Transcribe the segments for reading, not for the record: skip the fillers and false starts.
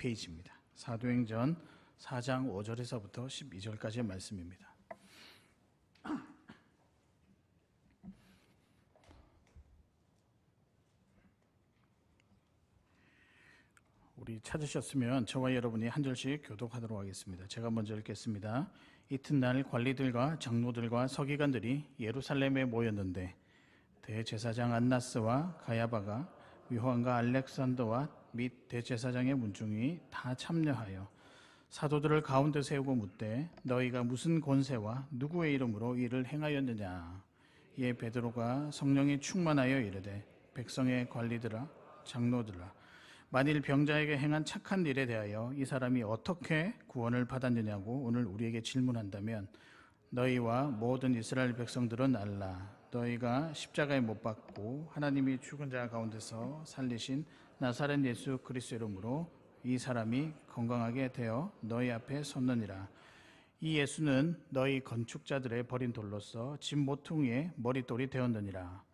2페이지입니다. 사도행전 4장 5절에서부터 12절까지의 말씀입니다. 우리 찾으셨으면 저와 여러분이 한 절씩 교독하도록 하겠습니다. 제가 먼저 읽겠습니다. 이튿날 관리들과 장로들과 서기관들이 예루살렘에 모였는데 대제사장 안나스와 가야바가 요한과 알렉산더와 및 대제사장의 문중이 다 참여하여 사도들을 가운데 세우고 묻되 너희가 무슨 권세와 누구의 이름으로 이를 행하였느냐. 이에 베드로가 성령이 충만하여 이르되 백성의 관리들아 장로들아 만일 병자에게 행한 착한 일에 대하여 이 사람이 어떻게 구원을 받았느냐고 오늘 우리에게 질문한다면 너희와 모든 이스라엘 백성들은 알라. 너희가 십자가에 못 박고 하나님이 죽은 자 가운데서 살리신 나사렛 예수 그리스도 이름으로 이 사람이 건강하게 되어 너희 앞에 섰느니라. 이 예수는 너희 건축자들의 버린 돌로서 집 모퉁이의 머릿돌이 되었느니라.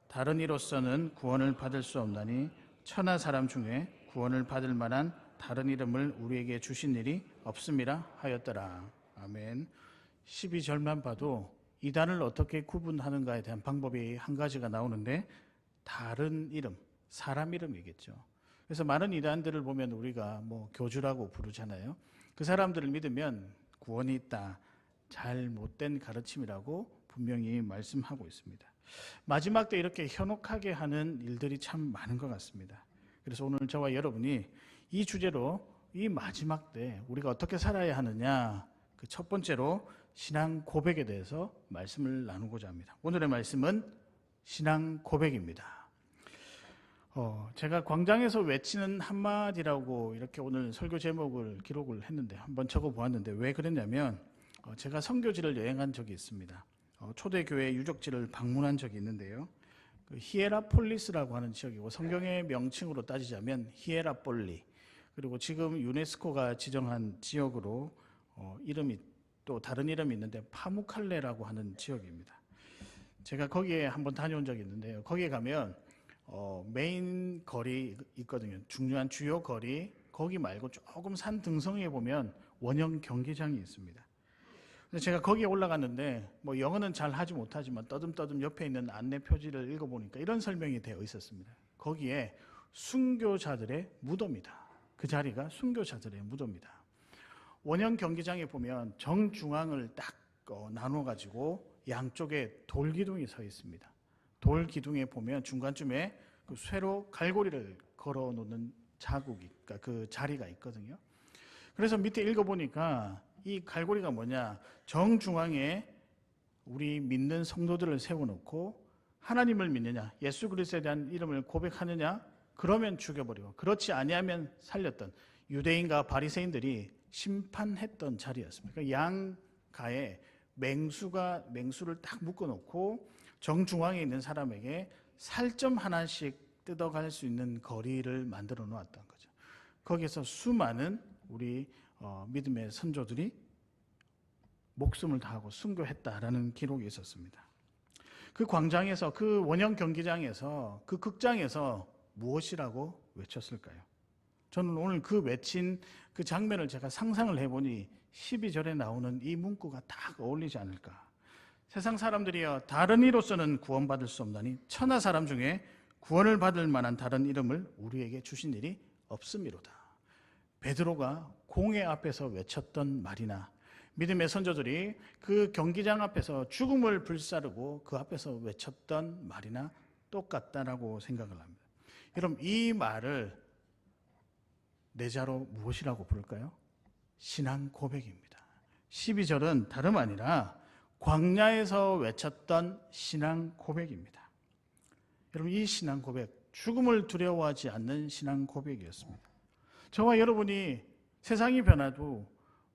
다른 이로서는 구원을 받을 수 없나니 천하 사람 중에 구원을 받을 만한 다른 이름을 우리에게 주신 일이 없음이라 하였더라. 아멘. 12절만 봐도 이단을 어떻게 구분하는가에 대한 방법이 한 가지가 나오는데 다른 이름, 사람 이름이겠죠. 그래서 많은 이단들을 보면 우리가 교주라고 부르잖아요. 그 사람들을 믿으면 구원이 있다. 잘못된 가르침이라고 분명히 말씀하고 있습니다. 마지막 때 이렇게 현혹하게 하는 일들이 참 많은 것 같습니다. 그래서 오늘 저와 여러분이 이 주제로 이 마지막 때 우리가 어떻게 살아야 하느냐, 그 첫 번째로 신앙 고백에 대해서 말씀을 나누고자 합니다. 오늘의 말씀은 신앙 고백입니다. 제가 광장에서 외치는 한마디라고 이렇게 오늘 설교 제목을 기록을 했는데 한번 적어보았는데 왜 그랬냐면 제가 선교지를 여행한 적이 있습니다. 초대교회 유적지를 방문한 적이 있는데요. 그 히에라폴리스라고 하는 지역이고 성경의 명칭으로 따지자면 히에라폴리, 그리고 지금 유네스코가 지정한 지역으로 이름이 또 다른 이름이 있는데 파무칼레라고 하는 지역입니다. 제가 거기에 한번 다녀온 적이 있는데요. 거기에 가면 메인 거리 있거든요. 중요한 주요 거리, 거기 말고 조금 산 등성이에 보면 원형 경기장이 있습니다. 제가 거기에 올라갔는데 영어는 잘 하지 못하지만 떠듬떠듬 옆에 있는 안내 표지를 읽어보니까 이런 설명이 되어 있었습니다. 거기에 순교자들의 무덤이다. 그 자리가 순교자들의 무덤이다. 원형 경기장에 보면 정중앙을 딱 나눠가지고 양쪽에 돌기둥이 서 있습니다. 돌기둥에 보면 중간쯤에 그 쇠로 갈고리를 걸어놓는 자국이, 그러니까 그 자리가 있거든요. 그래서 밑에 읽어보니까 이 갈고리가 뭐냐, 정중앙에 우리 믿는 성도들을 세워놓고 하나님을 믿느냐, 예수 그리스도에 대한 이름을 고백하느냐, 그러면 죽여버리고 그렇지 아니하면 살렸던 유대인과 바리새인들이 심판했던 자리였습니다. 그러니까 양가에 맹수를 딱 묶어놓고 정중앙에 있는 사람에게 살점 하나씩 뜯어갈 수 있는 거리를 만들어 놓았던 거죠. 거기서 수많은 우리 믿음의 선조들이 목숨을 다하고 순교했다라는 기록이 있었습니다. 그 광장에서, 그 원형 경기장에서, 그 극장에서 무엇이라고 외쳤을까요? 저는 오늘 그 외친 그 장면을 제가 상상을 해보니 12절에 나오는 이 문구가 딱 어울리지 않을까. 세상 사람들이여 다른 이로서는 구원받을 수 없나니 천하 사람 중에 구원을 받을 만한 다른 이름을 우리에게 주신 일이 없음이로다. 베드로가 공회 앞에서 외쳤던 말이나 믿음의 선조들이 그 경기장 앞에서 죽음을 불사르고 그 앞에서 외쳤던 말이나 똑같다라고 생각을 합니다. 여러분, 이 말을 내자로 무엇이라고 부를까요? 신앙 고백입니다. 12절은 다름 아니라 광야에서 외쳤던 신앙 고백입니다. 여러분, 이 신앙 고백, 죽음을 두려워하지 않는 신앙 고백이었습니다. 저와 여러분이 세상이 변화도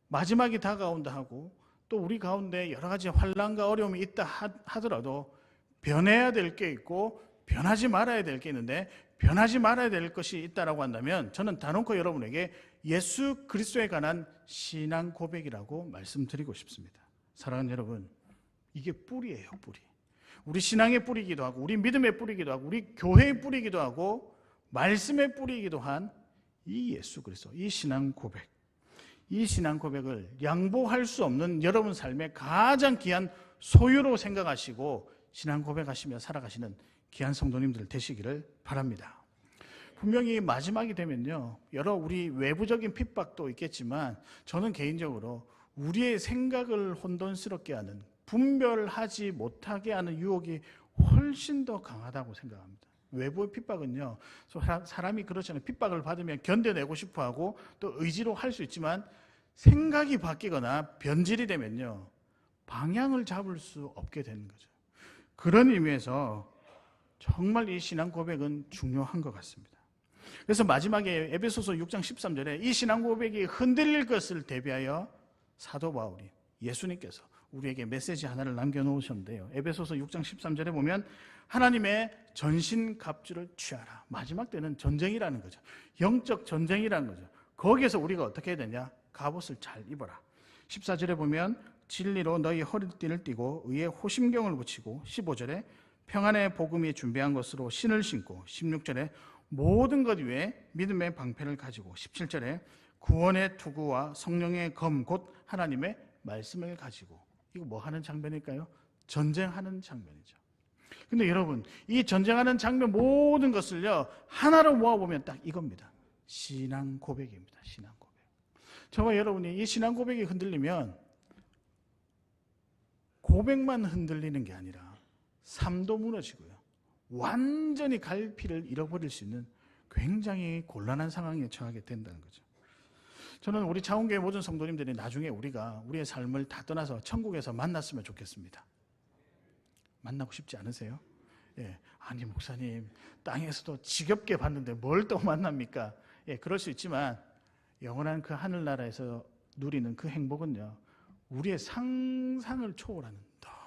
마지막이 다가온다 하고 또 우리 가운데 여러 가지 환난과 어려움이 있다 하더라도 변해야 될 게 있고 변하지 말아야 될 게 있는데 변하지 말아야 될 것이 있다라고 한다면 저는 단언코 여러분에게 예수 그리스도에 관한 신앙 고백이라고 말씀드리고 싶습니다. 사랑하는 여러분, 이게 뿌리예요, 뿌리. 우리 신앙의 뿌리이기도 하고 우리 믿음의 뿌리이기도 하고 우리 교회의 뿌리이기도 하고 말씀의 뿌리이기도 한 이 예수 그리스도, 이 신앙 고백, 이 신앙 고백을 양보할 수 없는 여러분 삶의 가장 귀한 소유로 생각하시고 신앙 고백하시며 살아가시는 귀한 성도님들 되시기를 바랍니다. 분명히 마지막이 되면요, 여러 우리 외부적인 핍박도 있겠지만 저는 개인적으로 우리의 생각을 혼돈스럽게 하는, 분별하지 못하게 하는 유혹이 훨씬 더 강하다고 생각합니다. 외부의 핍박은요, 사람이 그렇잖아요. 핍박을 받으면 견뎌내고 싶어하고 또 의지로 할 수 있지만 생각이 바뀌거나 변질이 되면요, 방향을 잡을 수 없게 되는 거죠. 그런 의미에서 정말 이 신앙 고백은 중요한 것 같습니다. 그래서 마지막에 에베소서 6장 13절에 이 신앙 고백이 흔들릴 것을 대비하여 사도 바울이, 예수님께서 우리에게 메시지 하나를 남겨놓으셨는데요. 에베소서 6장 13절에 보면 하나님의 전신갑주를 취하라. 마지막 때는 전쟁이라는 거죠. 영적 전쟁이라는 거죠. 거기에서 우리가 어떻게 해야 되냐? 갑옷을 잘 입어라. 14절에 보면 진리로 너희 허리띠를 띠고 의의 호심경을 붙이고, 15절에 평안의 복음이 준비한 것으로 신을 신고, 16절에 모든 것 위에 믿음의 방패를 가지고, 17절에 구원의 투구와 성령의 검 곧 하나님의 말씀을 가지고. 이거 뭐 하는 장면일까요? 전쟁하는 장면이죠. 근데 여러분, 이 전쟁하는 장면 모든 것을요 하나로 모아보면 딱 이겁니다. 신앙 고백입니다. 신앙 고백. 저와 여러분이 이 신앙 고백이 흔들리면 고백만 흔들리는 게 아니라 삶도 무너지고요, 완전히 갈피를 잃어버릴 수 있는 굉장히 곤란한 상황에 처하게 된다는 거죠. 저는 우리 차원교회 모든 성도님들이 나중에 우리가 우리의 삶을 다 떠나서 천국에서 만났으면 좋겠습니다. 만나고 싶지 않으세요? 예, 아니 목사님, 땅에서도 지겹게 봤는데 뭘 또 만납니까? 예, 그럴 수 있지만 영원한 그 하늘나라에서 누리는 그 행복은요, 우리의 상상을 초월하는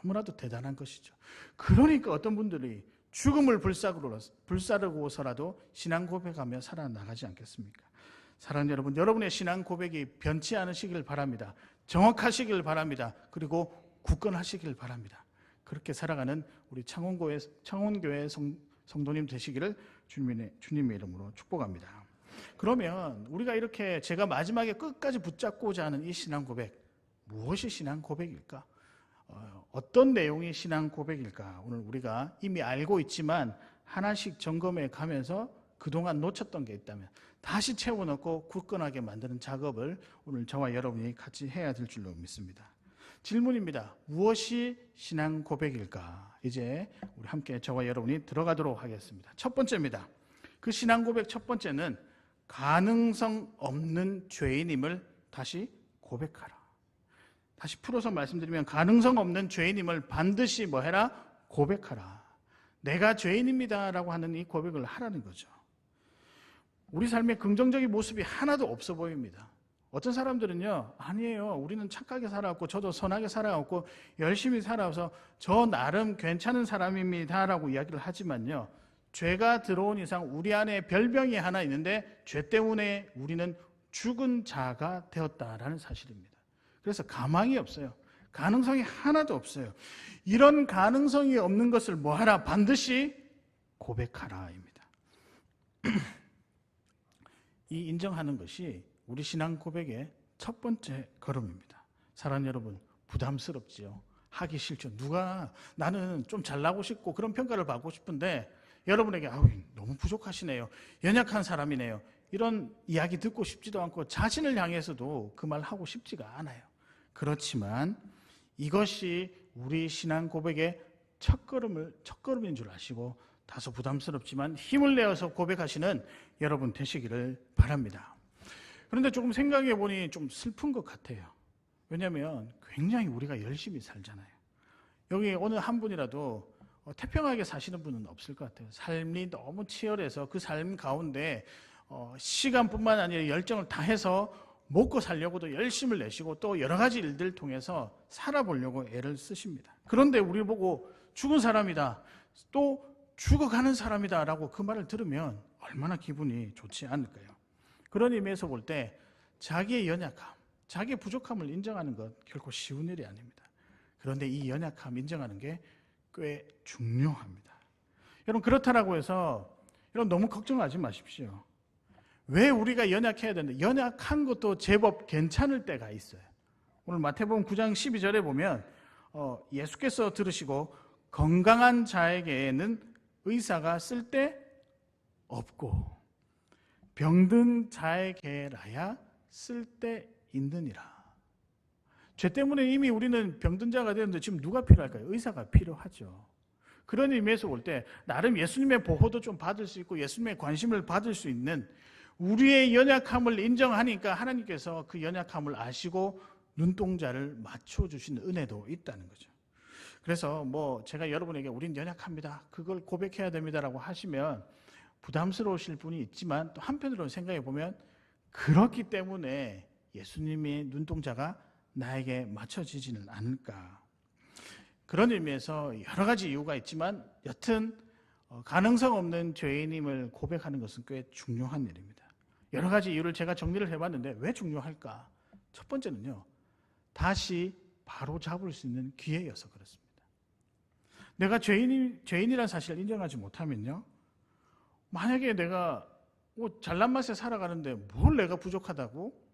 너무나도 대단한 것이죠. 그러니까 어떤 분들이 죽음을 불사르고서라도 신앙 고백하며 살아나가지 않겠습니까? 사랑하는 여러분, 여러분의 신앙 고백이 변치 않으시길 바랍니다. 정확하시길 바랍니다. 그리고 굳건하시길 바랍니다. 그렇게 살아가는 우리 창원교회 성도님 되시기를 주님의 이름으로 축복합니다. 그러면 우리가 이렇게 제가 마지막에 끝까지 붙잡고자 하는 이 신앙 고백, 무엇이 신앙 고백일까? 어떤 내용이 신앙 고백일까? 오늘 우리가 이미 알고 있지만 하나씩 점검해 가면서 그동안 놓쳤던 게 있다면 다시 채워넣고 굳건하게 만드는 작업을 오늘 저와 여러분이 같이 해야 될 줄로 믿습니다. 질문입니다. 무엇이 신앙 고백일까? 이제 우리 함께 저와 여러분이 들어가도록 하겠습니다. 첫 번째입니다. 그 신앙 고백 첫 번째는 가능성 없는 죄인임을 다시 고백하라. 다시 풀어서 말씀드리면 가능성 없는 죄인임을 반드시 뭐 해라? 고백하라. 내가 죄인입니다라고 하는 이 고백을 하라는 거죠. 우리 삶의 긍정적인 모습이 하나도 없어 보입니다. 어떤 사람들은요, 아니에요, 우리는 착하게 살아왔고 저도 선하게 살아왔고 열심히 살아와서 저 나름 괜찮은 사람입니다라고 이야기를 하지만요, 죄가 들어온 이상 우리 안에 별병이 하나 있는데 죄 때문에 우리는 죽은 자가 되었다라는 사실입니다. 그래서 가망이 없어요. 가능성이 하나도 없어요. 이런 가능성이 없는 것을 뭐하라? 반드시 고백하라입니다. 이 인정하는 것이 우리 신앙 고백의 첫 번째 걸음입니다. 사랑하는 여러분, 부담스럽지요. 하기 싫죠. 누가 나는 좀 잘나고 싶고 그런 평가를 받고 싶은데 여러분에게 너무 부족하시네요, 연약한 사람이네요, 이런 이야기 듣고 싶지도 않고 자신을 향해서도 그 말 하고 싶지가 않아요. 그렇지만 이것이 우리 신앙 고백의 첫걸음인 줄 아시고 다소 부담스럽지만 힘을 내어서 고백하시는 여러분 되시기를 바랍니다. 그런데 조금 생각해 보니 좀 슬픈 것 같아요. 왜냐하면 굉장히 우리가 열심히 살잖아요. 여기 어느 한 분이라도 태평하게 사시는 분은 없을 것 같아요. 삶이 너무 치열해서 그 삶 가운데 시간뿐만 아니라 열정을 다해서 먹고 살려고도 열심을 내시고 또 여러 가지 일들을 통해서 살아보려고 애를 쓰십니다. 그런데 우리 보고 죽은 사람이다, 또 죽어가는 사람이다 라고 그 말을 들으면 얼마나 기분이 좋지 않을까요? 그런 의미에서 볼 때 자기의 연약함, 자기의 부족함을 인정하는 것 결코 쉬운 일이 아닙니다. 그런데 이 연약함 인정하는 게 꽤 중요합니다. 여러분, 그렇다라고 해서 여러분 너무 걱정하지 마십시오. 왜 우리가 연약해야 되는데 연약한 것도 제법 괜찮을 때가 있어요. 오늘 마태복음 9장 12절에 보면 예수께서 들으시고 건강한 자에게는 의사가 쓸데 없고 병든 자에게라야 쓸데 있느니라. 죄 때문에 이미 우리는 병든 자가 되었는데 지금 누가 필요할까요? 의사가 필요하죠. 그런 의미에서 볼 때 나름 예수님의 보호도 좀 받을 수 있고 예수님의 관심을 받을 수 있는 우리의 연약함을 인정하니까 하나님께서 그 연약함을 아시고 눈동자를 맞춰주시는 은혜도 있다는 거죠. 그래서 제가 여러분에게 우린 연약합니다, 그걸 고백해야 됩니다라고 하시면 부담스러우실 분이 있지만 또 한편으로는 생각해 보면 그렇기 때문에 예수님의 눈동자가 나에게 맞춰지지는 않을까. 그런 의미에서 여러 가지 이유가 있지만 여튼 가능성 없는 죄인임을 고백하는 것은 꽤 중요한 일입니다. 여러 가지 이유를 제가 정리를 해봤는데 왜 중요할까? 첫 번째는요, 다시 바로 잡을 수 있는 기회여서 그렇습니다. 내가 죄인이라는 사실을 인정하지 못하면요, 만약에 내가 잘난 맛에 살아가는데 뭘 내가 부족하다고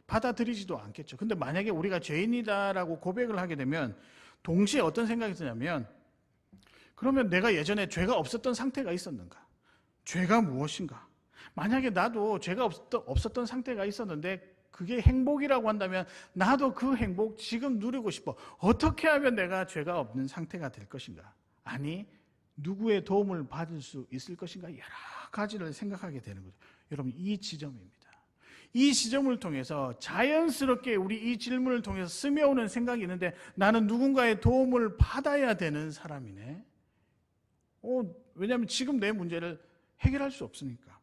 받아들이지도 않겠죠. 근데 만약에 우리가 죄인이다라고 고백을 하게 되면 동시에 어떤 생각이 드냐면, 그러면 내가 예전에 죄가 없었던 상태가 있었는가? 죄가 무엇인가? 만약에 나도 죄가 없었던 상태가 있었는데 그게 행복이라고 한다면 나도 그 행복 지금 누리고 싶어. 어떻게 하면 내가 죄가 없는 상태가 될 것인가? 아니, 누구의 도움을 받을 수 있을 것인가? 여러 가지를 생각하게 되는 거죠. 여러분, 이 지점입니다. 이 지점을 통해서 자연스럽게 우리 이 질문을 통해서 스며오는 생각이 있는데, 나는 누군가의 도움을 받아야 되는 사람이네. 왜냐하면 지금 내 문제를 해결할 수 없으니까.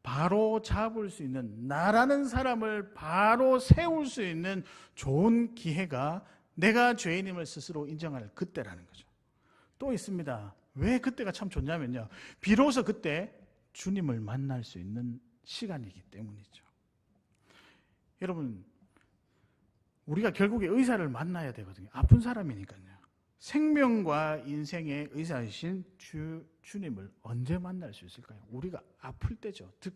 바로 잡을 수 있는, 나라는 사람을 바로 세울 수 있는 좋은 기회가 내가 죄인임을 스스로 인정할 그때라는 거죠. 또 있습니다. 왜 그때가 참 좋냐면요, 비로소 그때 주님을 만날 수 있는 시간이기 때문이죠. 여러분, 우리가 결국에 의사를 만나야 되거든요. 아픈 사람이니까요. 생명과 인생의 의사이신 주님을 언제 만날 수 있을까요? 우리가 아플 때죠. 즉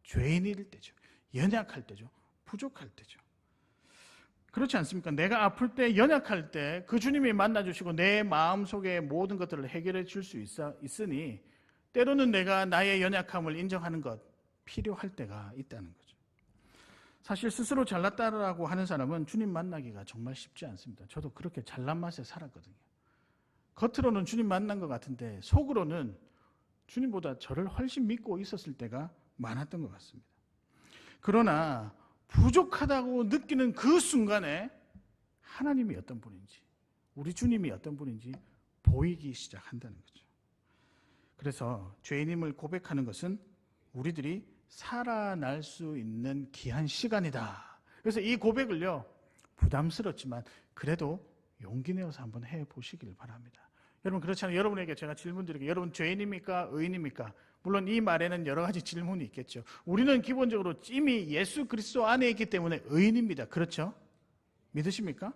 죄인일 때죠. 연약할 때죠. 부족할 때죠. 그렇지 않습니까? 내가 아플 때, 연약할 때 그 주님이 만나주시고 내 마음속의 모든 것들을 해결해 줄 수 있으니, 때로는 내가 나의 연약함을 인정하는 것 필요할 때가 있다는 거죠. 사실 스스로 잘났다라고 하는 사람은 주님 만나기가 정말 쉽지 않습니다. 저도 그렇게 잘난 맛에 살았거든요. 겉으로는 주님 만난 것 같은데 속으로는 주님보다 저를 훨씬 믿고 있었을 때가 많았던 것 같습니다. 그러나 부족하다고 느끼는 그 순간에 하나님이 어떤 분인지, 우리 주님이 어떤 분인지 보이기 시작한다는 거죠. 그래서 죄인임을 고백하는 것은 우리들이 살아날 수 있는 귀한 시간이다. 그래서 이 고백을요, 부담스럽지만 그래도 용기 내어서 한번 해보시길 바랍니다. 여러분, 그렇잖아요. 여러분에게 제가 질문 드릴게요. 여러분, 죄인입니까? 의인입니까? 물론 이 말에는 여러 가지 질문이 있겠죠. 우리는 기본적으로 이미 예수 그리스도 안에 있기 때문에 의인입니다. 그렇죠? 믿으십니까?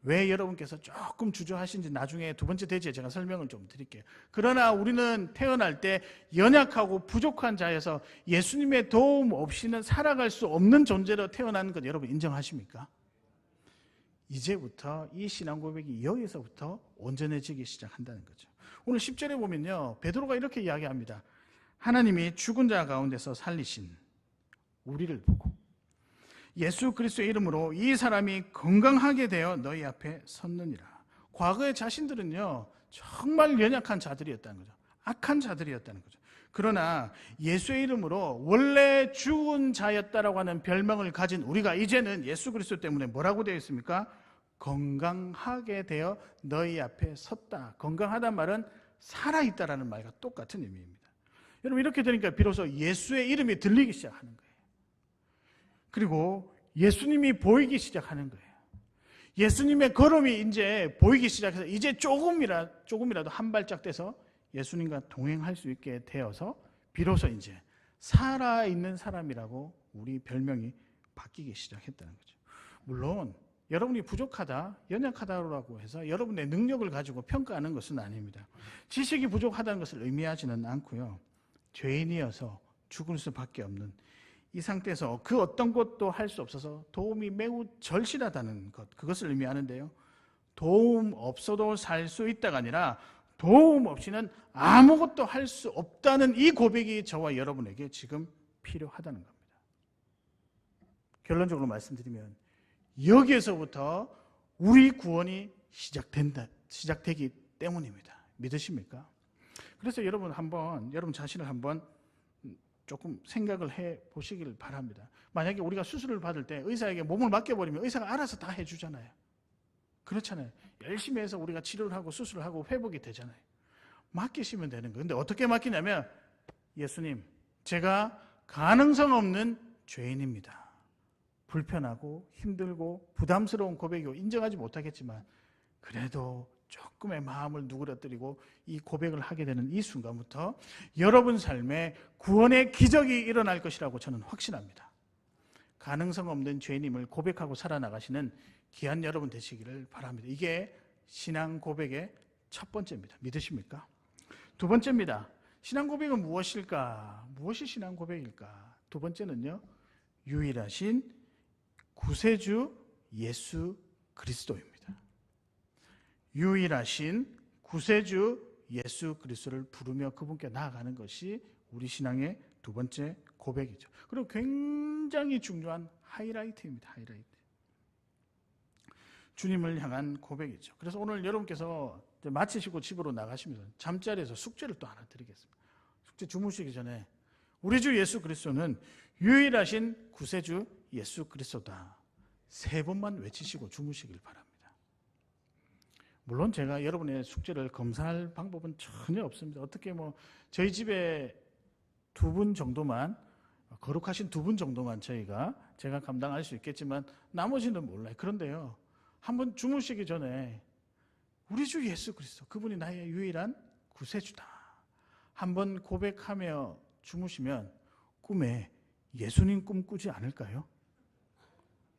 왜 여러분께서 조금 주저하신지 나중에 두 번째 대지에 제가 설명을 좀 드릴게요. 그러나 우리는 태어날 때 연약하고 부족한 자여서 예수님의 도움 없이는 살아갈 수 없는 존재로 태어난 것 여러분 인정하십니까? 이제부터 이 신앙 고백이 여기서부터 온전해지기 시작한다는 거죠. 오늘 10절에 보면요, 베드로가 이렇게 이야기합니다. 하나님이 죽은 자 가운데서 살리신 우리를 보고 예수 그리스도의 이름으로 이 사람이 건강하게 되어 너희 앞에 섰느니라. 과거의 자신들은요, 정말 연약한 자들이었다는 거죠. 악한 자들이었다는 거죠. 그러나 예수의 이름으로 원래 죽은 자였다라고 하는 별명을 가진 우리가 이제는 예수 그리스도 때문에 뭐라고 되어 있습니까? 건강하게 되어 너희 앞에 섰다. 건강하다는 말은 살아있다라는 말과 똑같은 의미입니다. 여러분, 이렇게 되니까 비로소 예수의 이름이 들리기 시작하는 거예요. 그리고 예수님이 보이기 시작하는 거예요. 예수님의 걸음이 이제 보이기 시작해서 이제 조금이라도 한 발짝 떼서 예수님과 동행할 수 있게 되어서 비로소 이제 살아있는 사람이라고 우리 별명이 바뀌기 시작했다는 거죠. 물론 여러분이 부족하다, 연약하다고 해서 여러분의 능력을 가지고 평가하는 것은 아닙니다. 지식이 부족하다는 것을 의미하지는 않고요. 죄인이어서 죽을 수밖에 없는 이 상태에서 그 어떤 것도 할 수 없어서 도움이 매우 절실하다는 것, 그것을 의미하는데요. 도움 없어도 살 수 있다가 아니라 도움 없이는 아무것도 할 수 없다는 이 고백이 저와 여러분에게 지금 필요하다는 겁니다. 결론적으로 말씀드리면 여기에서부터 우리 구원이 시작되기 때문입니다. 믿으십니까? 그래서 여러분 자신을 한번 조금 생각을 해 보시길 바랍니다. 만약에 우리가 수술을 받을 때 의사에게 몸을 맡겨버리면 의사가 알아서 다 해주잖아요. 그렇잖아요. 열심히 해서 우리가 치료를 하고 수술을 하고 회복이 되잖아요. 맡기시면 되는 거예요. 근데 어떻게 맡기냐면, 예수님, 제가 가능성 없는 죄인입니다. 불편하고 힘들고 부담스러운 고백이고 인정하지 못하겠지만 그래도 조금의 마음을 누그러뜨리고 이 고백을 하게 되는 이 순간부터 여러분 삶에 구원의 기적이 일어날 것이라고 저는 확신합니다. 가능성 없는 죄인임을 고백하고 살아나가시는 귀한 여러분 되시기를 바랍니다. 이게 신앙 고백의 첫 번째입니다. 믿으십니까? 두 번째입니다. 신앙 고백은 무엇일까? 무엇이 신앙 고백일까? 두 번째는요, 유일하신 구세주 예수 그리스도입니다. 유일하신 구세주 예수 그리스도를 부르며 그분께 나아가는 것이 우리 신앙의 두 번째 고백이죠. 그리고 굉장히 중요한 하이라이트입니다. 하이라이트. 주님을 향한 고백이죠. 그래서 오늘 여러분께서 마치시고 집으로 나가시면서 잠자리에서 숙제를 또 하나 드리겠습니다. 숙제 주무시기 전에 우리 주 예수 그리스도는 유일하신 구세주 예수 그리스도다. 3번만 외치시고 주무시길 바랍니다. 물론 제가 여러분의 숙제를 검사할 방법은 전혀 없습니다. 어떻게 저희 집에 2분 정도만, 거룩하신 2분 정도만 제가 감당할 수 있겠지만 나머지는 몰라요. 그런데요, 한번 주무시기 전에 우리 주 예수 그리스도, 그분이 나의 유일한 구세주다, 한번 고백하며 주무시면 꿈에 예수님 꿈 꾸지 않을까요?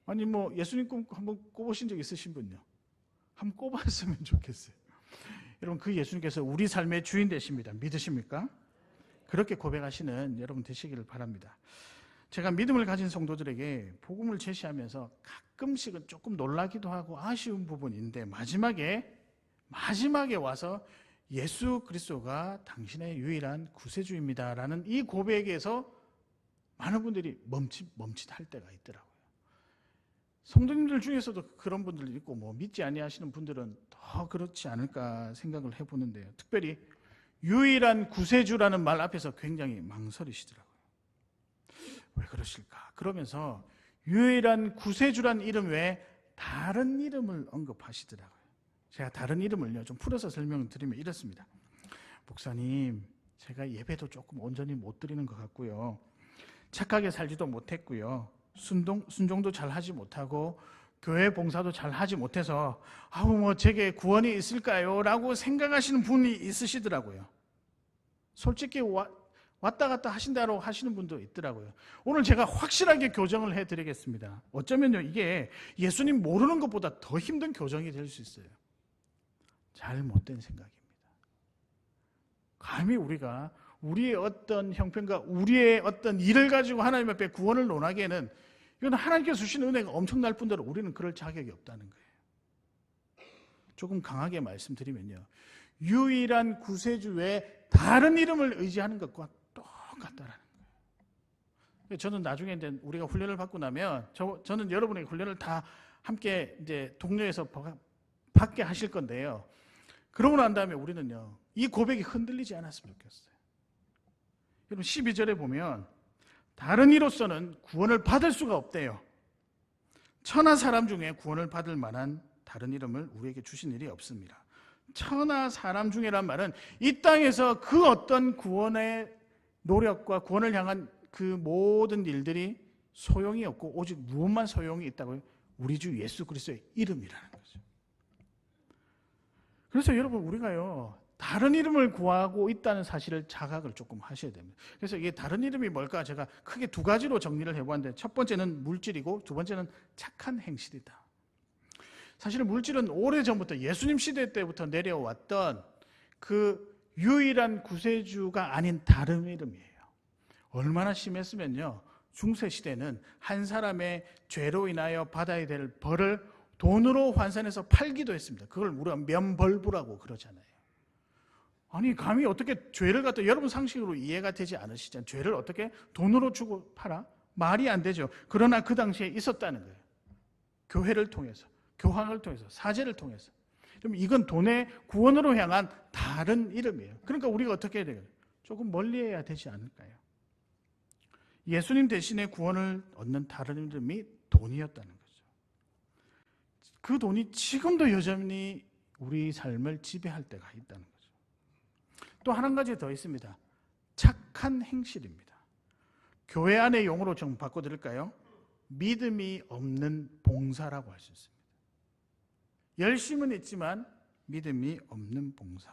아니 예수님 꿈 한번 꿔보신 적 있으신 분요? 한번 꿔봤으면 좋겠어요. 여러분, 그 예수님께서 우리 삶의 주인 되십니다. 믿으십니까? 그렇게 고백하시는 여러분 되시기를 바랍니다. 제가 믿음을 가진 성도들에게 복음을 제시하면서 가끔씩은 조금 놀라기도 하고 아쉬운 부분인데, 마지막에 와서 예수 그리스도가 당신의 유일한 구세주입니다라는 이 고백에서 많은 분들이 멈칫할 때가 있더라고요. 성도님들 중에서도 그런 분들이 있고 믿지 아니하시는 분들은 더 그렇지 않을까 생각을 해보는데요. 특별히 유일한 구세주라는 말 앞에서 굉장히 망설이시더라고요. 왜 그러실까? 그러면서 유일한 구세주란 이름 외에 다른 이름을 언급하시더라고요. 제가 다른 이름을요 좀 풀어서 설명을 드리면 이렇습니다. 목사님, 제가 예배도 조금 온전히 못 드리는 것 같고요, 착하게 살지도 못했고요, 순종도 잘 하지 못하고 교회 봉사도 잘 하지 못해서 제게 구원이 있을까요? 라고 생각하시는 분이 있으시더라고요. 솔직히 왔다 갔다 하신다고 하시는 분도 있더라고요. 오늘 제가 확실하게 교정을 해드리겠습니다. 어쩌면요, 이게 예수님 모르는 것보다 더 힘든 교정이 될 수 있어요. 잘못된 생각입니다. 감히 우리가 우리의 어떤 형편과 우리의 어떤 일을 가지고 하나님 앞에 구원을 논하기에는 이건 하나님께서 주신 은혜가 엄청날 뿐더러 우리는 그럴 자격이 없다는 거예요. 조금 강하게 말씀드리면요, 유일한 구세주 외에 다른 이름을 의지하는 것과 똑같다라는 거예요. 저는 나중에 이제 우리가 훈련을 받고 나면 저는 여러분의 훈련을 다 함께 이제 동료에서 받게 하실 건데요. 그러고 난 다음에 우리는요, 이 고백이 흔들리지 않았으면 좋겠어요. 여러분 12절에 보면 다른 이로서는 구원을 받을 수가 없대요. 천하 사람 중에 구원을 받을 만한 다른 이름을 우리에게 주신 일이 없습니다. 천하 사람 중에란 말은 이 땅에서 그 어떤 구원의 노력과 구원을 향한 그 모든 일들이 소용이 없고 오직 무엇만 소용이 있다고요? 우리 주 예수 그리스도의 이름이라는 거죠. 그래서 여러분, 우리가요 다른 이름을 구하고 있다는 사실을 자각을 조금 하셔야 됩니다. 그래서 이게 다른 이름이 뭘까 제가 크게 2가지로 정리를 해보았는데, 첫 번째는 물질이고 두 번째는 착한 행실이다. 사실 물질은 오래전부터 예수님 시대 때부터 내려왔던 그 유일한 구세주가 아닌 다른 이름이에요. 얼마나 심했으면요, 중세시대는 한 사람의 죄로 인하여 받아야 될 벌을 돈으로 환산해서 팔기도 했습니다. 그걸 우리가 면벌부라고 그러잖아요. 아니 감히 어떻게 죄를 갖다, 여러분 상식으로 이해가 되지 않으시잖아요. 죄를 어떻게 돈으로 주고 팔아? 말이 안 되죠. 그러나 그 당시에 있었다는 거예요. 교회를 통해서, 교황을 통해서, 사제를 통해서. 그럼 이건 돈의 구원으로 향한 다른 이름이에요. 그러니까 우리가 어떻게 해야 돼요? 조금 멀리해야 되지 않을까요? 예수님 대신에 구원을 얻는 다른 이름이 돈이었다는 거죠. 그 돈이 지금도 여전히 우리 삶을 지배할 때가 있다는 거죠. 또 한 가지 더 있습니다. 착한 행실입니다. 교회 안의 용어로 좀 바꿔드릴까요? 믿음이 없는 봉사라고 할 수 있습니다. 열심은 있지만 믿음이 없는 봉사.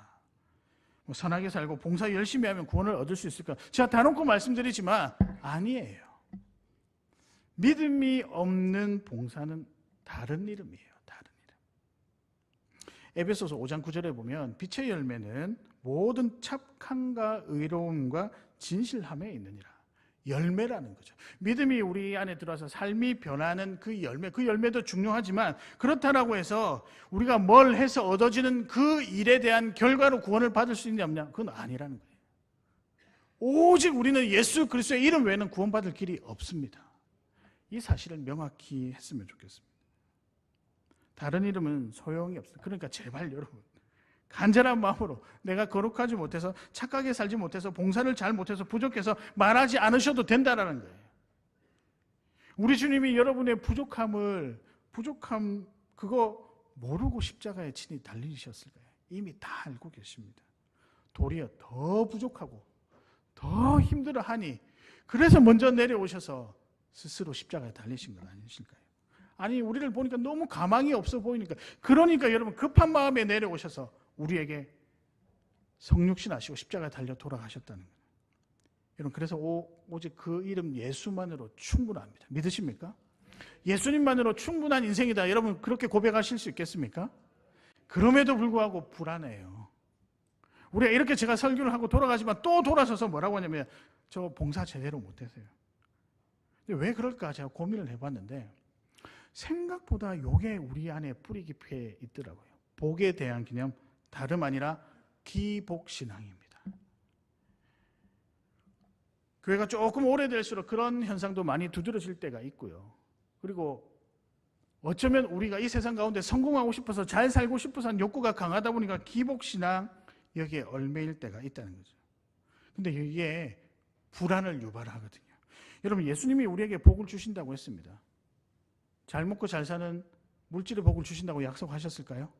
선하게 살고 봉사 열심히 하면 구원을 얻을 수 있을까? 제가 다놓고 말씀드리지만 아니에요. 믿음이 없는 봉사는 다른 이름이에요. 다른 이름. 에베소서 5장 9절에 보면 빛의 열매는 모든 착함과 의로움과 진실함에 있느니라. 열매라는 거죠. 믿음이 우리 안에 들어와서 삶이 변하는 그 열매도 중요하지만 그렇다라고 해서 우리가 뭘 해서 얻어지는 그 일에 대한 결과로 구원을 받을 수 있냐 없냐, 그건 아니라는 거예요. 오직 우리는 예수 그리스도의 이름 외에는 구원받을 길이 없습니다. 이 사실을 명확히 했으면 좋겠습니다. 다른 이름은 소용이 없어요. 그러니까 제발 여러분, 간절한 마음으로 내가 거룩하지 못해서, 착하게 살지 못해서, 봉사를 잘 못해서, 부족해서 말하지 않으셔도 된다라는 거예요. 우리 주님이 여러분의 부족함 그거 모르고 십자가에 친히 달리셨을 거예요. 이미 다 알고 계십니다. 도리어 더 부족하고 더 힘들어하니 그래서 먼저 내려오셔서 스스로 십자가에 달리신 건 아니실까요? 아니 우리를 보니까 너무 가망이 없어 보이니까, 그러니까 여러분 급한 마음에 내려오셔서 우리에게 성육신 하시고 십자가에 달려 돌아가셨다는 거예요. 여러분 그래서 오직 그 이름 예수만으로 충분합니다. 믿으십니까? 예수님만으로 충분한 인생이다. 여러분 그렇게 고백하실 수 있겠습니까? 그럼에도 불구하고 불안해요. 우리가 이렇게 제가 설교를 하고 돌아가지만 또 돌아서서 뭐라고 하냐면 저 봉사 제대로 못해서요. 왜 그럴까 제가 고민을 해봤는데 생각보다 이게 우리 안에 뿌리 깊이 있더라고요. 복에 대한 개념, 다름 아니라 기복신앙입니다. 교회가 조금 오래될수록 그런 현상도 많이 두드러질 때가 있고요. 그리고 어쩌면 우리가 이 세상 가운데 성공하고 싶어서, 잘 살고 싶어서 하는 욕구가 강하다 보니까 기복신앙 여기에 얽매일 때가 있다는 거죠. 근데 이게 불안을 유발하거든요. 여러분 예수님이 우리에게 복을 주신다고 했습니다. 잘 먹고 잘 사는 물질의 복을 주신다고 약속하셨을까요?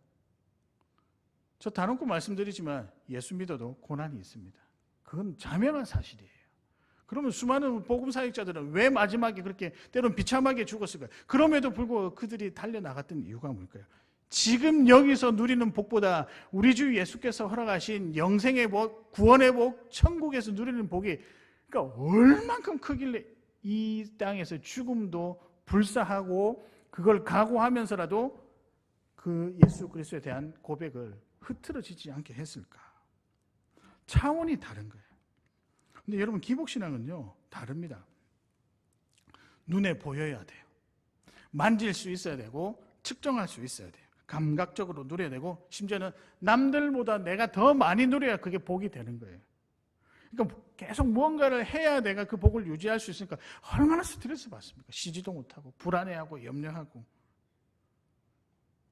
저 다놓고 말씀드리지만 예수 믿어도 고난이 있습니다. 그건 자명한 사실이에요. 그러면 수많은 복음 사역자들은 왜 마지막에 그렇게 때론 비참하게 죽었을까요? 그럼에도 불구하고 그들이 달려나갔던 이유가 뭘까요? 지금 여기서 누리는 복보다 우리 주 예수께서 허락하신 영생의 복, 구원의 복, 천국에서 누리는 복이 그러니까 얼만큼 크길래 이 땅에서 죽음도 불사하고 그걸 각오하면서라도 그 예수 그리스도에 대한 고백을 흐트러지지 않게 했을까? 차원이 다른 거예요. 근데 여러분 기복신앙은요 다릅니다. 눈에 보여야 돼요. 만질 수 있어야 되고 측정할 수 있어야 돼요. 감각적으로 누려야 되고 심지어는 남들보다 내가 더 많이 누려야 그게 복이 되는 거예요. 그러니까 계속 무언가를 해야 내가 그 복을 유지할 수 있으니까 얼마나 스트레스 받습니까? 쉬지도 못하고 불안해하고 염려하고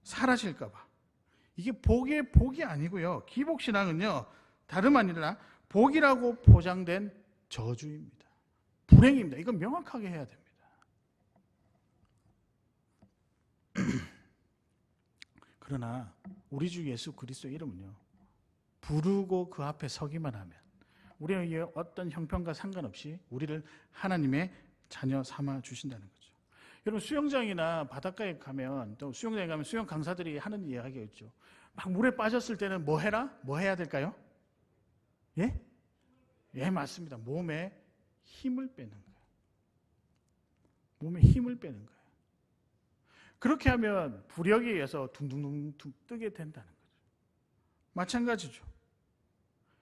사라질까 봐. 이게 복이 아니고요. 기복신앙은요 다름 아니라 복이라고 포장된 저주입니다. 불행입니다. 이건 명확하게 해야 됩니다. 그러나 우리 주 예수 그리스도의 이름은요 부르고 그 앞에 서기만 하면 우리에게 어떤 형편과 상관없이 우리를 하나님의 자녀 삼아 주신다는 거죠. 여러분 수영장이나 바닷가에 가면, 또 수영장에 가면 수영 강사들이 하는 이야기가 있죠. 막 물에 빠졌을 때는 뭐 해라? 뭐 해야 될까요? 예? 예, 맞습니다. 몸에 힘을 빼는 거예요. 몸에 힘을 빼는 거예요. 그렇게 하면 부력에 의해서 둥둥둥 뜨게 된다는 거죠. 마찬가지죠.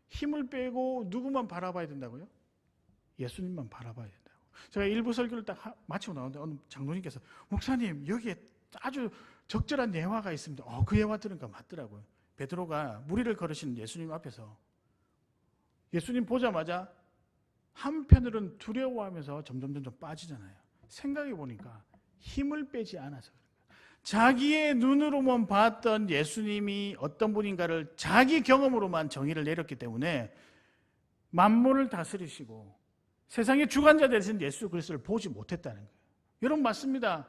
힘을 빼고 누구만 바라봐야 된다고요? 예수님만 바라봐야 된다고. 제가 일부 설교를 딱 마치고 나오는데 어느 장로님께서 목사님 여기에 아주 적절한 예화가 있습니다. 그 예화 들으니까 맞더라고요. 베드로가 무리를 걸으시는 예수님 앞에서 예수님 보자마자 한편으로는 두려워하면서 점점 빠지잖아요. 생각해 보니까 힘을 빼지 않아서 그런 거예요. 자기의 눈으로만 봤던 예수님이 어떤 분인가를 자기 경험으로만 정의를 내렸기 때문에 만물을 다스리시고 세상의 주관자 되신 예수 그리스도를 보지 못했다는 거예요. 여러분 맞습니다.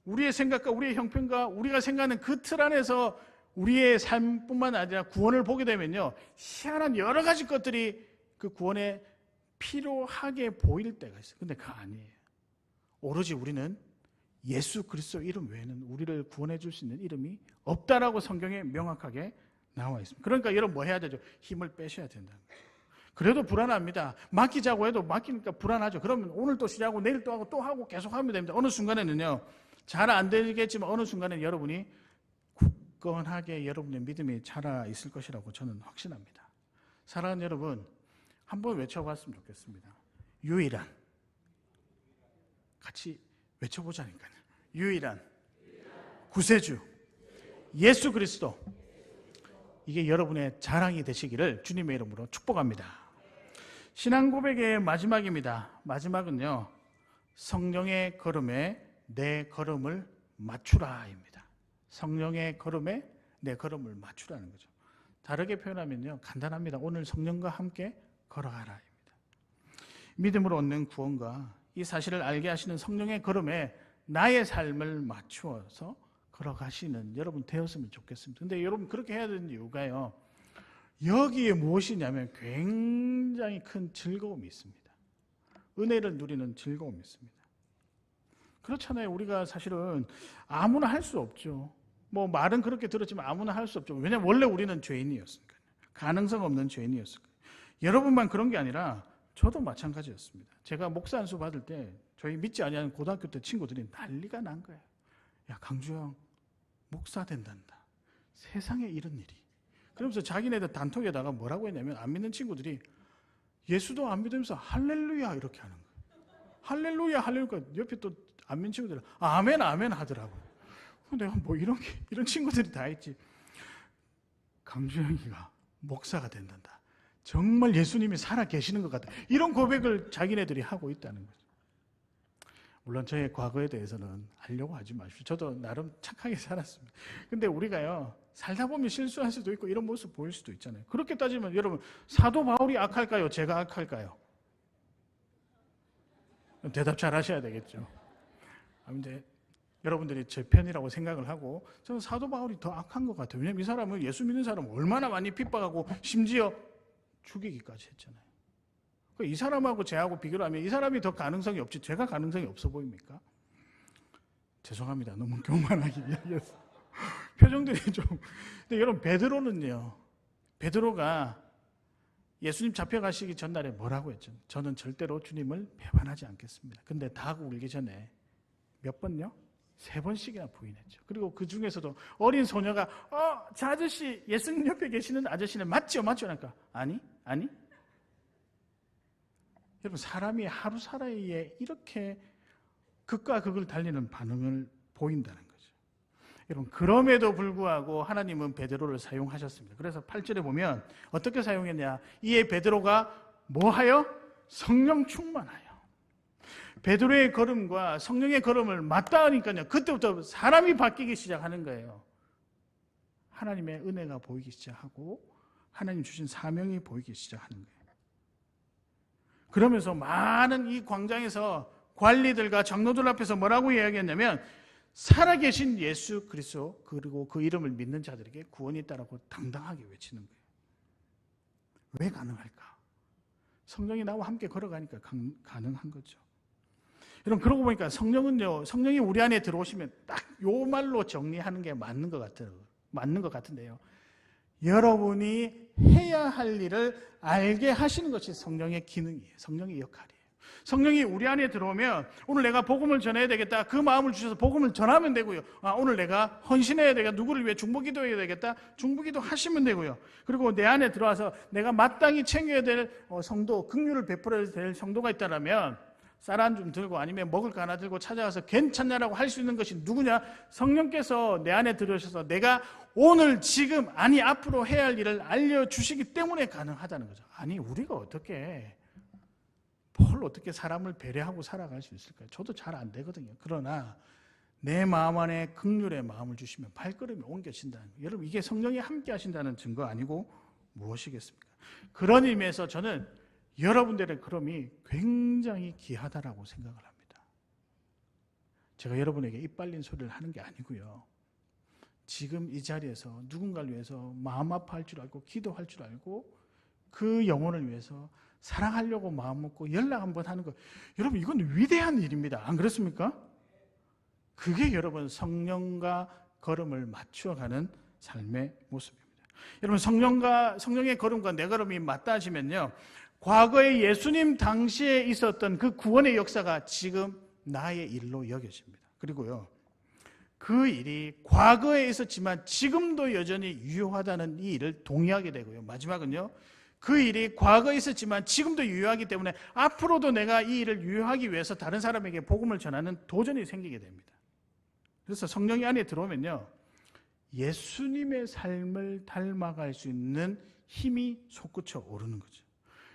우리의 생각과 우리의 형편과 우리가 생각하는 그 틀 안에서 우리의 삶뿐만 아니라 구원을 보게 되면요, 희한한 여러 가지 것들이 그 구원에 필요하게 보일 때가 있어요. 근데 그거 아니에요. 오로지 우리는 예수 그리스도 이름 외에는 우리를 구원해 줄 수 있는 이름이 없다라고 성경에 명확하게 나와 있습니다. 그러니까 여러분 뭐 해야 되죠? 힘을 빼셔야 된다는 거예요. 그래도 불안합니다. 맡기자고 해도 맡기니까 불안하죠. 그러면 오늘 또 쉬자고 내일 또 하고 계속 하면 됩니다. 어느 순간에는요, 잘 안 되겠지만 어느 순간에 여러분이 굳건하게 여러분의 믿음이 자라 있을 것이라고 저는 확신합니다. 사랑하는 여러분, 한번 외쳐봤으면 좋겠습니다. 유일한, 같이 외쳐보자니까요. 유일한 구세주 예수 그리스도, 이게 여러분의 자랑이 되시기를 주님의 이름으로 축복합니다. 신앙 고백의 마지막입니다. 마지막은요, 성령의 걸음에 내 걸음을 맞추라입니다. 성령의 걸음에 내 걸음을 맞추라는 거죠. 다르게 표현하면요, 간단합니다. 오늘 성령과 함께 걸어가라입니다. 믿음으로 얻는 구원과 이 사실을 알게 하시는 성령의 걸음에 나의 삶을 맞추어서 걸어가시는 여러분 되었으면 좋겠습니다. 근데 여러분 그렇게 해야 되는 이유가요, 여기에 무엇이냐면 굉장히 큰 즐거움이 있습니다. 은혜를 누리는 즐거움이 있습니다. 그렇잖아요. 우리가 사실은 아무나 할 수 없죠. 뭐 말은 그렇게 들었지만 아무나 할 수 없죠. 왜냐하면 원래 우리는 죄인이었으니까요. 가능성 없는 죄인이었으니까요. 여러분만 그런 게 아니라 저도 마찬가지였습니다. 제가 목사 안수 받을 때 저희 믿지 아니하는 고등학교 때 친구들이 난리가 난 거예요. 야, 강주 형 목사 된단다. 세상에 이런 일이. 그러면서 자기네들 단톡에다가 뭐라고 했냐면, 안 믿는 친구들이 예수도 안 믿으면서 할렐루야 이렇게 하는 거예요. 할렐루야 할렐루야. 옆에 또 안 믿는 친구들은 아멘 아멘 하더라고요. 내가 뭐 이런 친구들이 다 있지. 강주 형이가 목사가 된단다. 정말 예수님이 살아 계시는 것 같다. 이런 고백을 자기네들이 하고 있다는 거죠. 물론 저의 과거에 대해서는 알려고 하지 마십시오. 저도 나름 착하게 살았습니다. 근데 우리가요, 살다 보면 실수할 수도 있고 이런 모습 보일 수도 있잖아요. 그렇게 따지면 여러분, 사도 바울이 악할까요? 제가 악할까요? 대답 잘 하셔야 되겠죠. 근데 여러분들이 제 편이라고 생각을 하고, 저는 사도 바울이 더 악한 것 같아요. 왜냐하면 이 사람은 예수 믿는 사람을 얼마나 많이 핍박하고 심지어 죽이기까지 했잖아요. 이 사람하고 쟤하고 비교를 하면 이 사람이 더 가능성이 없지 제가 가능성이 없어 보입니까? 죄송합니다. 너무 교만하게 이야기했어요. 표정들이 좀. 근데 여러분, 베드로는요, 베드로가 예수님 잡혀가시기 전날에 뭐라고 했죠? 저는 절대로 주님을 배반하지 않겠습니다. 근데 다 하고 울기 전에 몇 번요? 3번씩이나 부인했죠. 그리고 그 중에서도 어린 소녀가 저 아저씨, 예수님 옆에 계시는 아저씨는 맞죠? 그러니까 아니. 여러분, 사람이 하루 사이에 이렇게 극과 극을 달리는 반응을 보인다는 거죠. 여러분, 그럼에도 불구하고 하나님은 베드로를 사용하셨습니다. 그래서 8절에 보면 어떻게 사용했냐? 이에 베드로가 뭐하여? 성령 충만하여. 베드로의 걸음과 성령의 걸음을 맞닿으니까요, 그때부터 사람이 바뀌기 시작하는 거예요. 하나님의 은혜가 보이기 시작하고 하나님 주신 사명이 보이기 시작하는 거예요. 그러면서 많은 이 광장에서 관리들과 장로들 앞에서 뭐라고 이야기했냐면, 살아계신 예수 그리스도 그리고 그 이름을 믿는 자들에게 구원이 있다라고 당당하게 외치는 거예요. 왜 가능할까? 성령이 나와 함께 걸어가니까 가능한 거죠. 여러분, 그러고 보니까 성령이 우리 안에 들어오시면 딱 요 말로 정리하는 게 맞는 것 같은데요. 여러분이 해야 할 일을 알게 하시는 것이 성령의 기능이에요. 성령의 역할이에요. 성령이 우리 안에 들어오면 오늘 내가 복음을 전해야 되겠다. 그 마음을 주셔서 복음을 전하면 되고요. 오늘 내가 헌신해야 되겠다. 누구를 위해 중보기도해야 되겠다. 중보기도 하시면 되고요. 그리고 내 안에 들어와서 내가 마땅히 챙겨야 될 성도, 긍휼을 베풀어야 될 성도가 있다면 쌀 한 줌 들고 아니면 먹을 거 하나 들고 찾아가서 괜찮냐라고 할 수 있는 것이 누구냐? 성령께서 내 안에 들어오셔서 내가 오늘 지금 아니 앞으로 해야 할 일을 알려주시기 때문에 가능하다는 거죠. 아니 우리가 어떻게 사람을 배려하고 살아갈 수 있을까요? 저도 잘 안 되거든요. 그러나 내 마음 안에 긍휼의 마음을 주시면 발걸음이 옮겨진다는 거예요. 여러분 이게 성령이 함께 하신다는 증거 아니고 무엇이겠습니까? 그런 의미에서 저는 여러분들의 걸음이 굉장히 귀하다라고 생각을 합니다. 제가 여러분에게 입 빨린 소리를 하는 게 아니고요. 지금 이 자리에서 누군가를 위해서 마음 아파할 줄 알고 기도할 줄 알고 그 영혼을 위해서 사랑하려고 마음 먹고 연락 한번 하는 거, 여러분 이건 위대한 일입니다. 안 그렇습니까? 그게 여러분 성령과 걸음을 맞추어가는 삶의 모습입니다. 여러분 성령의 걸음과 내 걸음이 맞다 하시면요, 과거에 예수님 당시에 있었던 그 구원의 역사가 지금 나의 일로 여겨집니다. 그리고요, 그 일이 과거에 있었지만 지금도 여전히 유효하다는 이 일을 동의하게 되고요. 마지막은요, 그 일이 과거에 있었지만 지금도 유효하기 때문에 앞으로도 내가 이 일을 유효하기 위해서 다른 사람에게 복음을 전하는 도전이 생기게 됩니다. 그래서 성령이 안에 들어오면요, 예수님의 삶을 닮아갈 수 있는 힘이 솟구쳐 오르는 거죠.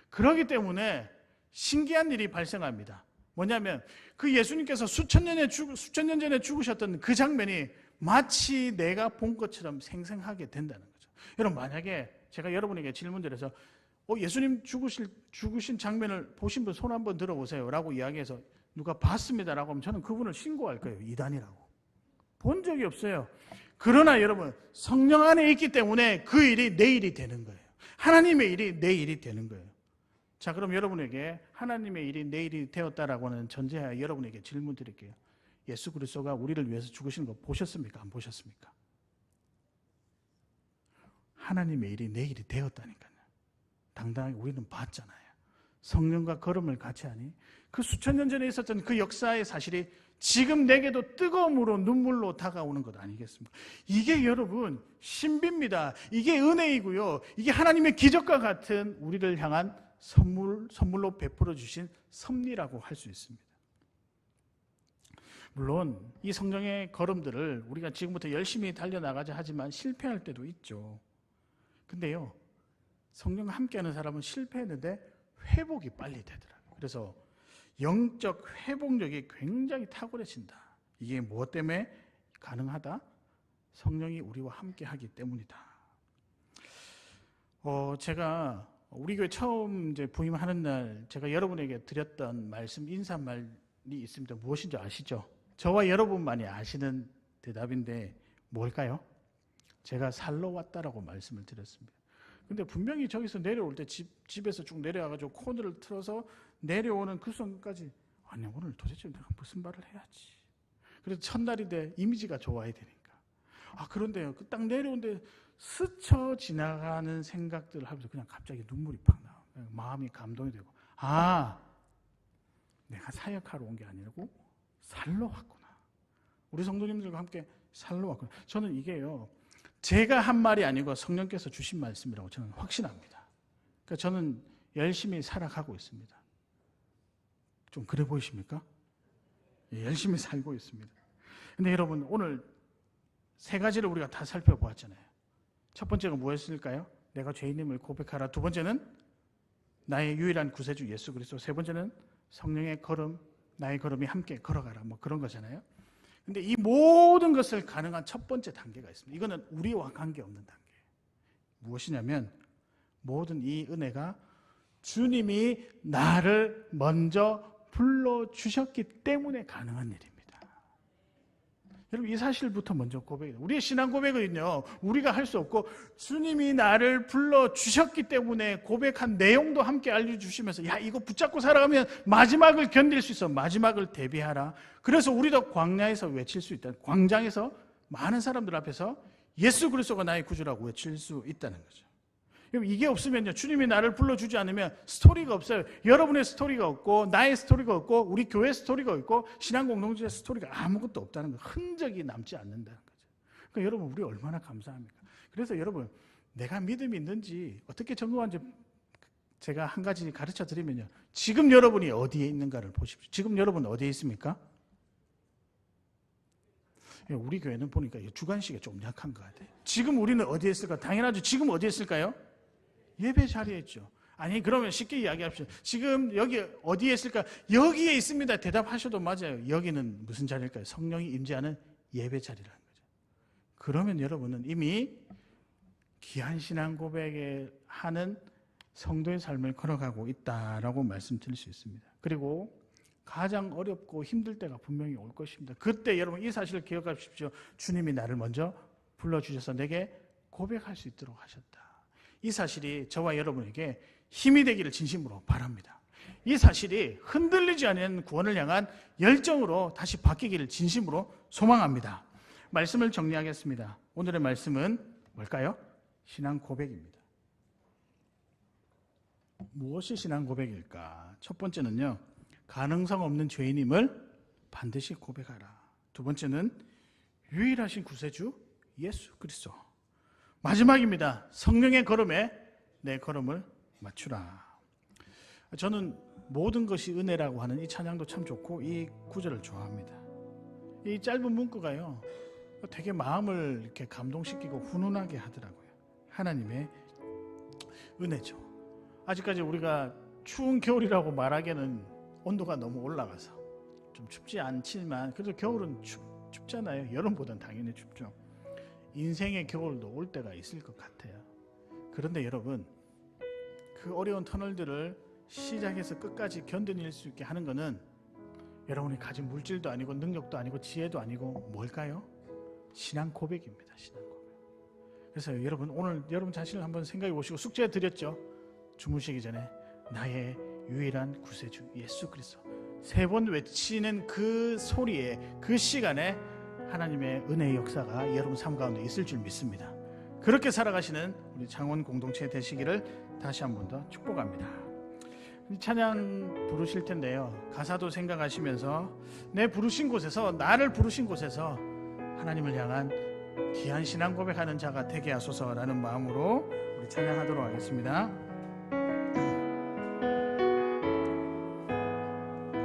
그렇기 때문에 신기한 일이 발생합니다. 뭐냐면 그 예수님께서 수천 년 전에 죽으셨던 그 장면이 마치 내가 본 것처럼 생생하게 된다는 거죠. 여러분 만약에 제가 여러분에게 질문드려서 예수님 죽으신 장면을 보신 분 손 한번 들어보세요 라고 이야기해서 누가 봤습니다 라고 하면 저는 그분을 신고할 거예요. 이단이라고. 본 적이 없어요. 그러나 여러분 성령 안에 있기 때문에 그 일이 내 일이 되는 거예요. 하나님의 일이 내 일이 되는 거예요. 자, 그럼 여러분에게 하나님의 일이 내 일이 되었다라고 하는 전제하에 여러분에게 질문 드릴게요. 예수 그리스도가 우리를 위해서 죽으시는 거 보셨습니까? 안 보셨습니까? 하나님의 일이 내 일이 되었다니까요. 당당하게 우리는 봤잖아요. 성령과 걸음을 같이 하니 그 수천 년 전에 있었던 그 역사의 사실이 지금 내게도 뜨거움으로 눈물로 다가오는 것 아니겠습니까? 이게 여러분 신비입니다. 이게 은혜이고요. 이게 하나님의 기적과 같은 우리를 향한 선물로 베풀어 주신 섭리라고 할 수 있습니다. 물론 이 성령의 걸음들을 우리가 지금부터 열심히 달려나가자 하지만 실패할 때도 있죠. 근데요, 성령과 함께하는 사람은 실패했는데 회복이 빨리 되더라고요. 그래서 영적 회복력이 굉장히 탁월해진다. 이게 무엇 때문에 가능하다? 성령이 우리와 함께하기 때문이다. 제가 우리 교회 처음 이제 부임하는 날 제가 여러분에게 드렸던 말씀, 인사말이 있습니다. 무엇인지 아시죠? 저와 여러분만이 아시는 대답인데 뭘까요? 제가 살러 왔다라고 말씀을 드렸습니다. 근데 분명히 저기서 내려올 때 집에서 쭉 내려와가지고 코너를 틀어서 내려오는 그 순간까지 아니 오늘 도대체 내가 무슨 말을 해야지. 그래서 첫날인데 이미지가 좋아야 되니까. 그런데요, 그 딱 내려오는데 스쳐 지나가는 생각들을 하면서 그냥 갑자기 눈물이 팍 나와. 마음이 감동이 되고 내가 사역하러 온 게 아니고 살러 왔구나. 우리 성도님들과 함께 살러 왔구나. 저는 이게요, 제가 한 말이 아니고 성령께서 주신 말씀이라고 저는 확신합니다. 그러니까 저는 열심히 살아가고 있습니다. 좀 그래 보이십니까? 열심히 살고 있습니다. 근데 여러분 오늘 세 가지를 우리가 다 살펴보았잖아요. 첫 번째가 무엇일까요? 내가 죄인임을 고백하라. 두 번째는 나의 유일한 구세주 예수 그리스도. 세 번째는 성령의 걸음, 나의 걸음이 함께 걸어가라. 그런 거잖아요. 근데 이 모든 것을 가능한 첫 번째 단계가 있습니다. 이거는 우리와 관계없는 단계. 무엇이냐면 모든 이 은혜가 주님이 나를 먼저 불러주셨기 때문에 가능한 일입니다. 여러분 이 사실부터 먼저 고백해요. 우리의 신앙 고백은요, 우리가 할 수 없고 주님이 나를 불러주셨기 때문에 고백한 내용도 함께 알려주시면서 야 이거 붙잡고 살아가면 마지막을 견딜 수 있어. 마지막을 대비하라. 그래서 우리도 광야에서 외칠 수 있다. 광장에서 많은 사람들 앞에서 예수 그리스도가 나의 구주라고 외칠 수 있다는 거죠. 이게 없으면요, 주님이 나를 불러주지 않으면 스토리가 없어요. 여러분의 스토리가 없고 나의 스토리가 없고 우리 교회 스토리가 없고 신앙 공동체 스토리가 아무것도 없다는 거, 흔적이 남지 않는다는 거죠. 그러니까 여러분, 우리 얼마나 감사합니까? 그래서 여러분, 내가 믿음이 있는지 어떻게 점검하는지 제가 한 가지 가르쳐 드리면요, 지금 여러분이 어디에 있는가를 보십시오. 지금 여러분 어디에 있습니까? 우리 교회는 보니까 주관식이 좀 약한 것 같아요. 지금 우리는 어디에 있을까? 당연하죠. 지금 어디에 있을까요? 예배 자리에 있죠. 아니, 그러면 쉽게 이야기합시다. 지금 여기 어디에 있을까? 여기에 있습니다. 대답하셔도 맞아요. 여기는 무슨 자리일까요? 성령이 임재하는 예배 자리라는 거죠. 그러면 여러분은 이미 귀한 신앙 고백에 하는 성도의 삶을 걸어가고 있다라고 말씀드릴 수 있습니다. 그리고 가장 어렵고 힘들 때가 분명히 올 것입니다. 그때 여러분 이 사실을 기억하십시오. 주님이 나를 먼저 불러주셔서 내게 고백할 수 있도록 하셨다. 이 사실이 저와 여러분에게 힘이 되기를 진심으로 바랍니다. 이 사실이 흔들리지 않는 구원을 향한 열정으로 다시 바뀌기를 진심으로 소망합니다. 말씀을 정리하겠습니다. 오늘의 말씀은 뭘까요? 신앙 고백입니다. 무엇이 신앙 고백일까? 첫 번째는요, 가능성 없는 죄인임을 반드시 고백하라. 두 번째는 유일하신 구세주 예수 그리스도. 마지막입니다. 성령의 걸음에 내 걸음을 맞추라. 저는 모든 것이 은혜라고 하는 이 찬양도 참 좋고 이 구절을 좋아합니다. 이 짧은 문구가요, 되게 마음을 이렇게 감동시키고 훈훈하게 하더라고요. 하나님의 은혜죠. 아직까지 우리가 추운 겨울이라고 말하기에는 온도가 너무 올라가서 좀 춥지 않지만 그래도 겨울은 춥잖아요. 여름보다는 당연히 춥죠. 인생의 겨울도 올 때가 있을 것 같아요. 그런데 여러분, 그 어려운 터널들을 시작해서 끝까지 견뎌낼 수 있게 하는 것은 여러분이 가진 물질도 아니고 능력도 아니고 지혜도 아니고 뭘까요? 신앙 고백입니다. 신앙 고백. 그래서 여러분, 오늘 여러분 자신을 한번 생각해 보시고 숙제 드렸죠. 주무시기 전에 나의 유일한 구세주 예수 그리스도 3번 외치는 그 소리에, 그 시간에 하나님의 은혜의 역사가 여러분 삶 가운데 있을 줄 믿습니다. 그렇게 살아가시는 우리 창원 공동체 되시기를 다시 한 번 더 축복합니다. 찬양 부르실 텐데요, 가사도 생각하시면서 내 부르신 곳에서, 나를 부르신 곳에서 하나님을 향한 귀한 신앙 고백하는 자가 되게 하소서라는 마음으로 우리 찬양하도록 하겠습니다.